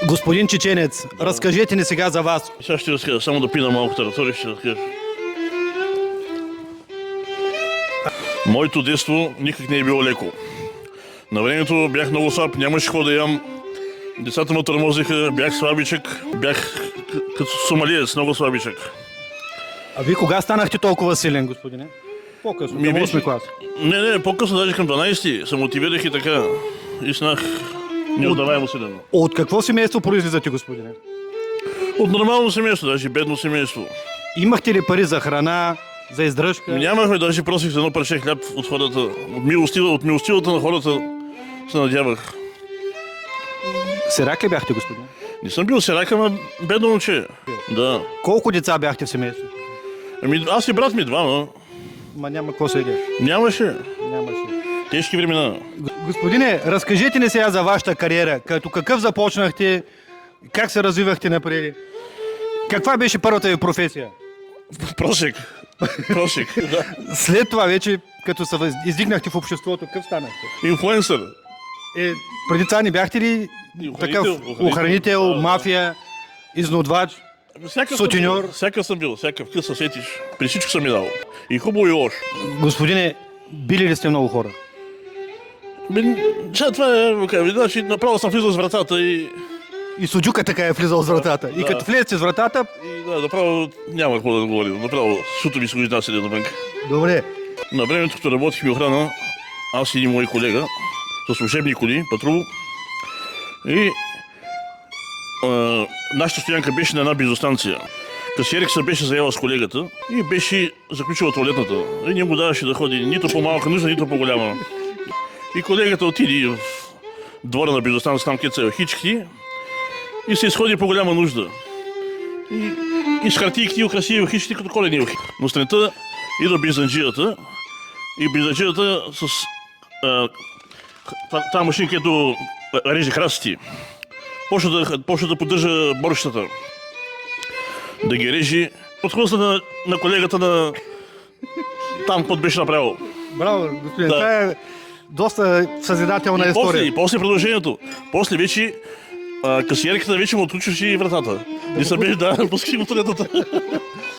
Господин чеченец, разкажете ни сега за вас. Сега ще разкажа, само да пина малко таратори, ще разкажа. Моето детство никак не е било леко. На времето бях много слаб, нямаше какво да ям. Децата ме тормозиха, бях слабичък, бях като сомалиец, много слабичък. А вие кога станахте толкова силен, господине? По-късно, към 8 клас. Не, по-късно, даже към 12 се мотивирах и така. И станах неотдаваемо силен. От какво семейство произлизате, господине? От нормално семейство, даже бедно семейство. Имахте ли пари за храна, за издръжка? Нямахме, даже просих за едно парче хляб от хората. От милостивата на хората се надявах. Сирак ли бяхте, господине? Не съм бил сирак, ама бедно момче. Да. Колко деца бяхте в семейството? Ами аз и брат ми двама. Ма няма какво се яде. Нямаше. Нямаше. Тежки времена. Господине, разкажете ни сега за вашата кариера. Като какъв започнахте, как се развивахте напред? Каква беше първата ви професия? Просек. Да. След това вече, като се издигнахте в обществото, какъв станахте? Инфлуенсър. Преди това не бяхте ли такъв охранител, мафия, изнудвач, сутеньор? Всякакъв съм бил, всякакъв къс се сетиш. При всичко съм ми дал. И хубаво и лошо. Господине, били ли сте много хора? Това е, значи направо съм влизал с вратата и... И Суджука така е влизал с вратата. И като влезете с вратата... И да, направо няма какво да говорим. Направо суто ми се гожда седи навън. Добре. На времето, като работихме охрана, аз и един мой колега, с служебни коли, патрул, и нашата стоянка беше на една бензостанция. Касиерка се беше заела с колегата и беше заключила туалетната. И не му даваше да ходи нито по-малка нужда, нито по-голяма. И колегата отиде в двора на бензостанцията, там където са хички, и се изходи по-голяма нужда. И изхарти и красиви хички, като коледни ухи. Но сутринта идва бензинджията и бензинджията с тази машина, където реже храстите, почна да поддържа борщата. Да ги режи. Подхлъсна на колегата на там, който беше направил. Браво, господин. Да. Това е доста съзидателна история. И после продължението. После вече касиерката вече му отключваше и вратата. Не съм беше, да, пускаше го туалетата.